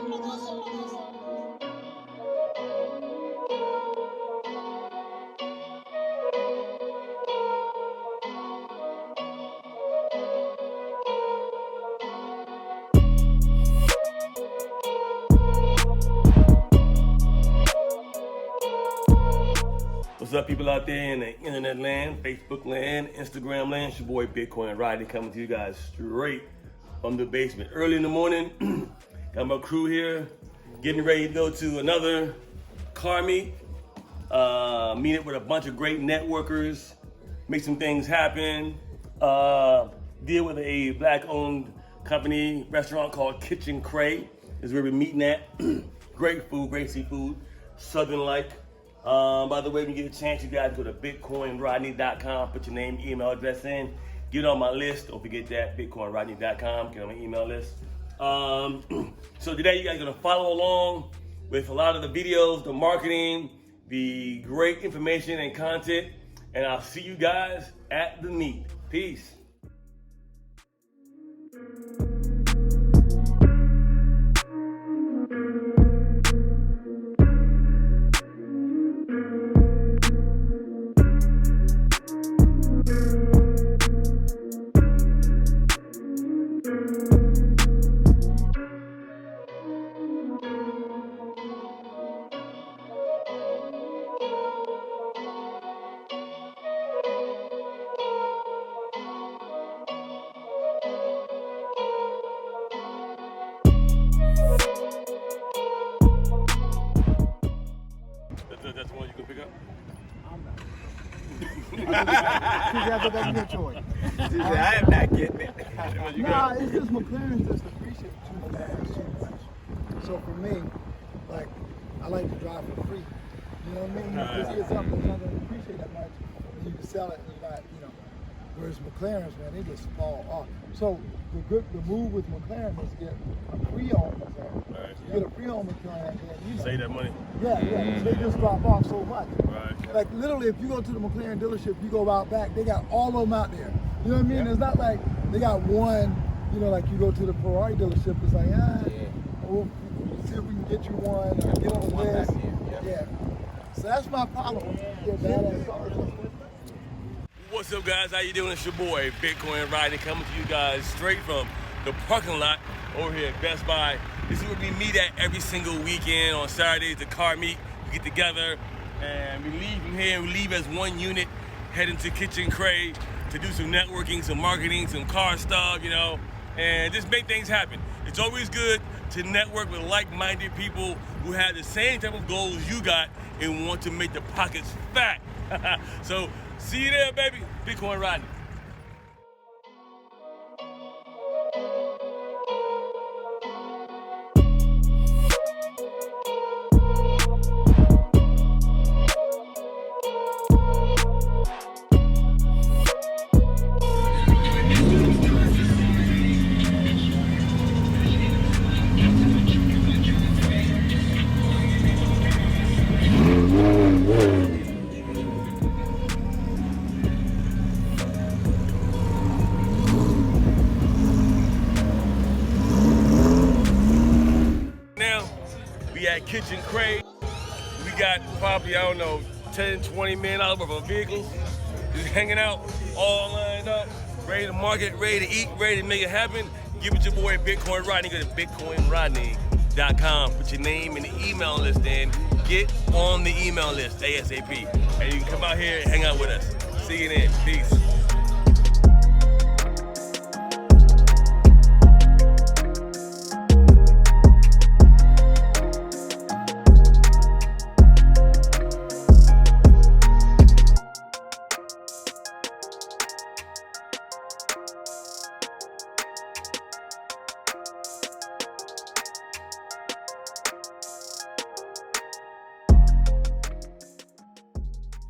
What's up, people out there in the internet land, Facebook land, Instagram land? It's your boy Bitcoin Rodney coming to you guys straight from the basement. Early in the morning, got my crew here, getting ready to go to another car meet. Meet up with a bunch of great networkers, make some things happen. Deal with a black-owned company, restaurant called Kitchen Cray is where we're meeting at. Great food, great seafood, southern-like. By the way, when you get a chance, you guys go to bitcoinrodney.com, put your name, email address in, get on my list. Don't forget that, bitcoinrodney.com, get on my email list. So today you guys are gonna follow along with a lot of the videos, the marketing, the great information and content, and I'll see you guys at the meet. Peace. That's the one you can pick up? I'm not. That's your choice. I am not getting it. Nah, it's just McLaren just appreciate too much. So for me, like, I like to drive for free. You know what I mean? Just get something that's not going to appreciate that much, and you can sell it and not, you know. Whereas McLaren's, man, they just fall off. So the move with McLaren is get a pre-owned McLaren. Right. You get a pre-owned McLaren, and you know. Save that money. Yeah. They just drop off so much. Right. Like literally, if you go to the McLaren dealership, you go out back, they got all of them out there. You know what I mean? It's not like they got one. You know, like you go to the Ferrari dealership, it's like we'll see if we can get you one. Or get on the list. Yeah. So that's my problem. Yeah, badass cars. What's up, guys? How you doing? It's your boy Bitcoin Rodney coming to you guys straight from the parking lot over here at Best Buy. This is where we meet at every single weekend on Saturdays. The car meet. We get together and we leave from here. We leave as one unit, heading to Kitchen Cray to do some networking, some marketing, some car stuff, you know, and just make things happen. It's always good to network with like-minded people who have the same type of goals you got and want to make the pockets fat. So see you there, baby. Bitcoin Rodney. We at Kitchen Cray. We got probably, I don't know, 10, 20 men out of our vehicles, just hanging out, all lined up, ready to market, ready to eat, ready to make it happen. Give it your boy Bitcoin Rodney. Go to bitcoinrodney.com. Put your name in the email list and get on the email list ASAP. And you can come out here and hang out with us. See you then. Peace.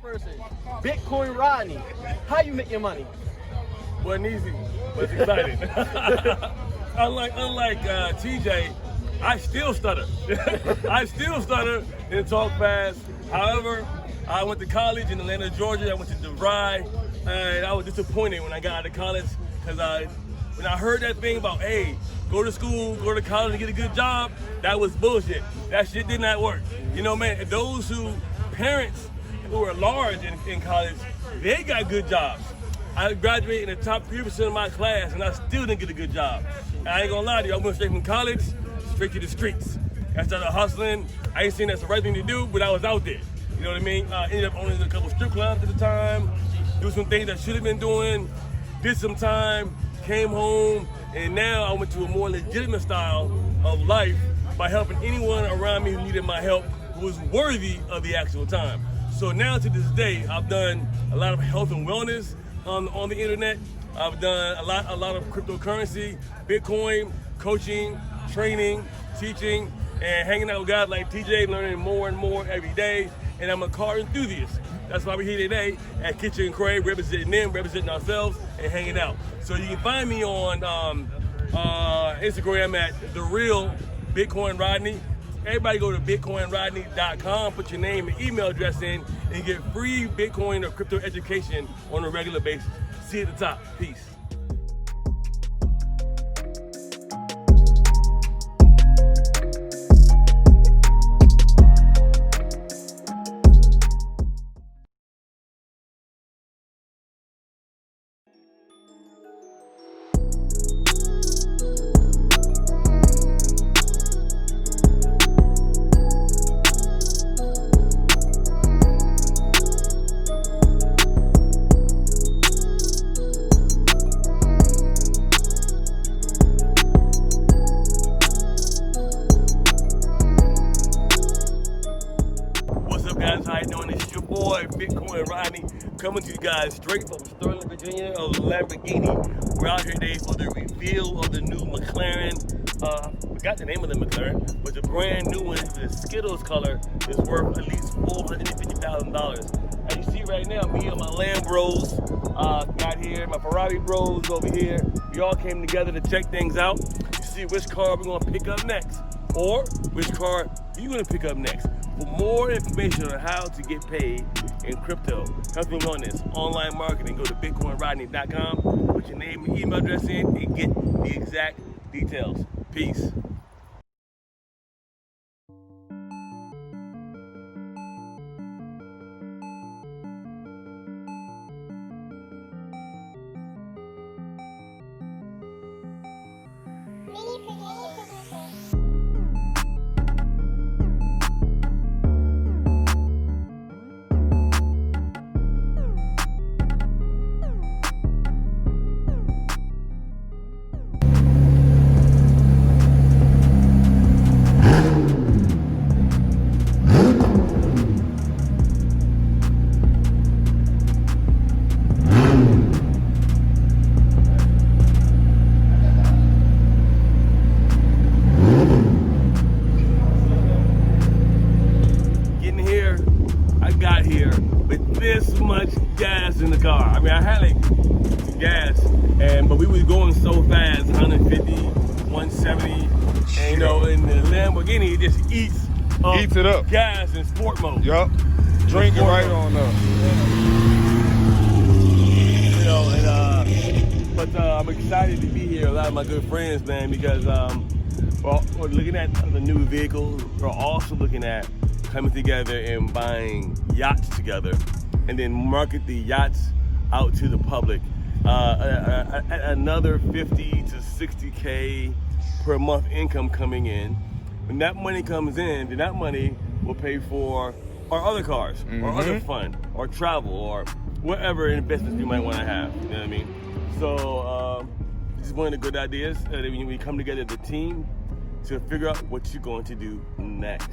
Person, Bitcoin Rodney. How you make your money? Wasn't easy, but it's exciting. unlike TJ, I still stutter. I still stutter and talk fast. However, I went to college in Atlanta, Georgia. I went to DeVry, and I was disappointed when I got out of college because when I heard that thing about, hey, go to school, go to college and get a good job, that was bullshit. That shit did not work. You know, man, those parents who are large in college, they got good jobs. I graduated in the top 3% of my class, and I still didn't get a good job. And I ain't gonna lie to you, I went straight from college, straight to the streets. I started hustling. I ain't seen that's the right thing to do, but I was out there. You know what I mean? Ended up owning a couple strip clubs at the time, do some things I should have been doing, did some time, came home, and now I went to a more legitimate style of life by helping anyone around me who needed my help, who was worthy of the actual time. So now to this day, I've done a lot of health and wellness on the internet. I've done a lot of cryptocurrency, Bitcoin, coaching, training, teaching, and hanging out with guys like TJ, learning more and more every day. And I'm a car enthusiast. That's why we're here today at Kitchen and Crave, representing them, representing ourselves, and hanging out. So you can find me on Instagram at The Real Bitcoin Rodney. Everybody go to bitcoinrodney.com, put your name and email address in, and get free Bitcoin or crypto education on a regular basis. See you at the top. Peace. How you doing? It's your boy, Bitcoin Rodney, coming to you guys straight from Sterling, Virginia, of Lamborghini. We're out here today for the reveal of the new McLaren. I forgot the name of the McLaren, but the brand new one, the Skittles color, is worth at least $450,000. As you see right now, me and my Lamb bros got here, my Ferrari bros over here. We all came together to check things out, to see which car we're gonna pick up next, or which car you're gonna pick up next. For more information on how to get paid in crypto, helping on this online marketing, go to bitcoinrodney.com, put your name and email address in, and get the exact details. Peace. This much gas in the car. I mean, I had like gas, but we was going so fast, 150, 170, and you know, in the Lamborghini, it just eats it up. Gas in sport mode. Yup. Drinking right on up. You know, but I'm excited to be here. A lot of my good friends, man, because we're looking at the new vehicles. We're also looking at coming together and buying yachts together, and then market the yachts out to the public. Another 50 to 60K per month income coming in. When that money comes in, then that money will pay for our other cars, or other fund, or travel, or whatever investments you might want to have. You know what I mean? So this is one of the good ideas that we come together as a team to figure out what you're going to do next.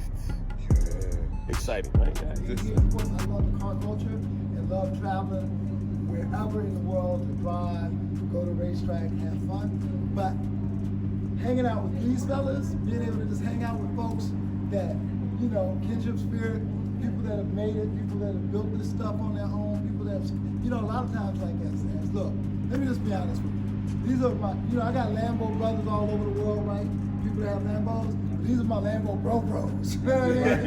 Exciting, right, guys? Of course, I love the car culture and love traveling wherever in the world to drive, go to racetrack, have fun. But hanging out with these fellas, being able to just hang out with folks that, you know, kinship spirit, people that have made it, people that have built this stuff on their own, people that have, you know, a lot of times like that. Look, let me just be honest with you. These are my, you know, I got Lambo brothers all over the world, right? People that have Lambos. These are my Lambo bros. You know what I mean?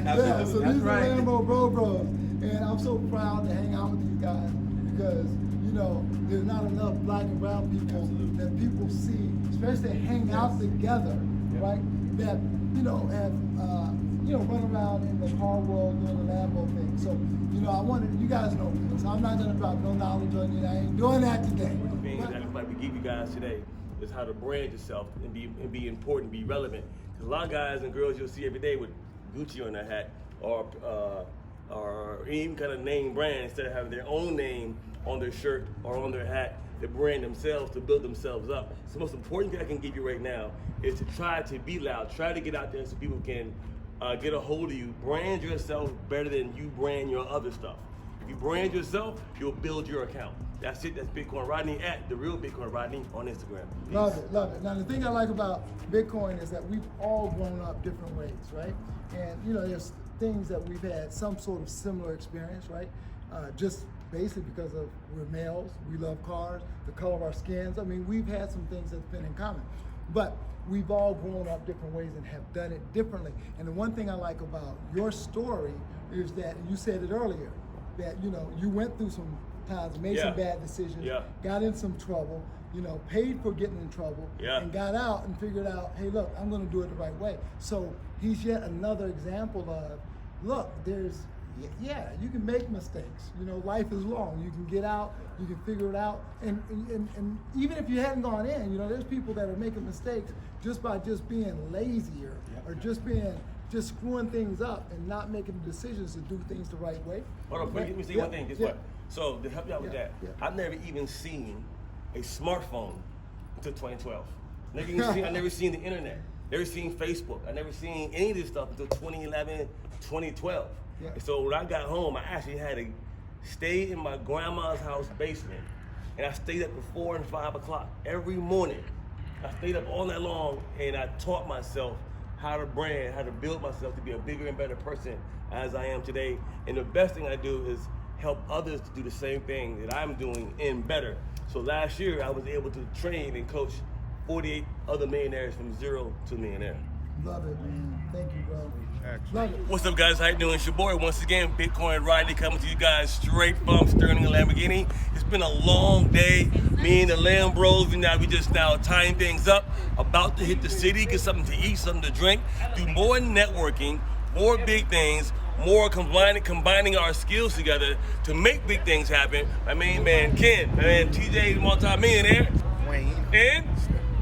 Yeah, so these are Lambo bros. And I'm so proud to hang out with these guys because, you you know, there's not enough black and brown people that people see, especially that hang out together, right? That, you know, have, you know, run around in the car world doing the Lambo thing. So, you know, I wanted, you guys know me, so I'm not gonna drop no knowledge on you. I ain't doing that today. One of the things that like we give you guys today is how to brand yourself and be important, be relevant. Because a lot of guys and girls you'll see every day with Gucci on their hat or even kind of name brand instead of having their own name on their shirt or on their hat. They brand themselves to build themselves up. So the most important thing I can give you right now is to try to be loud, try to get out there so people can get a hold of you. Brand yourself better than you brand your other stuff. If you brand yourself, you'll build your account. That's it. That's Bitcoin Rodney at The Real Bitcoin Rodney on Instagram. Peace. Love it, love it. Now the thing I like about Bitcoin is that we've all grown up different ways, right? And you know, there's things that we've had some sort of similar experience, right? Just basically because of we're males, we love cars, the color of our skins. I mean, we've had some things that's been in common, but we've all grown up different ways and have done it differently. And the one thing I like about your story is that you said it earlier, that you know you went through some times, made some bad decisions, got in some trouble, you know, paid for getting in trouble, and got out and figured out, hey, look, I'm going to do it the right way. So he's yet another example of, look, there's, you can make mistakes. You know, life is long. You can get out, you can figure it out, and even if you hadn't gone in, you know, there's people that are making mistakes just by just being lazier or just screwing things up and not making decisions to do things the right way. Hold on, let me say one thing. Guess what? So to help you out with that, I've never even seen a smartphone until 2012. I never seen the internet. Never seen Facebook. I never seen any of this stuff until 2011, 2012. And so when I got home, I actually had to stay in my grandma's house basement, and I stayed up to 4 and 5 o'clock every morning. I stayed up all night long, and I taught myself how to brand, how to build myself to be a bigger and better person as I am today. And the best thing I do is help others to do the same thing that I'm doing and better. So last year, I was able to train and coach 48 other millionaires from zero to millionaire. Love it, man. Thank you, bro. Excellent. Love it. What's up, guys? How you doing? It's your boy once again, Bitcoin Rodney, coming to you guys straight from Sterling and Lamborghini. It's been a long day. Me and the Lamb Bros, we just now tying things up, about to hit the city, get something to eat, something to drink, do more networking, more big things, more combining our skills together to make big things happen. My main man Ken, my man TJ, multi-millionaire, Wayne. and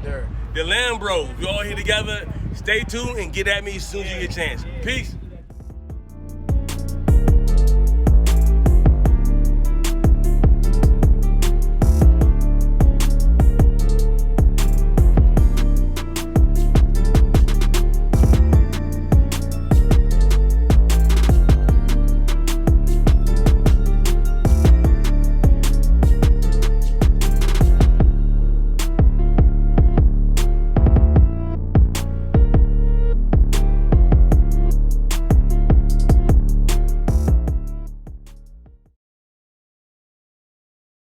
There. the Lamb Bros. We all here together. Stay tuned and get at me as soon as you get a chance. Peace.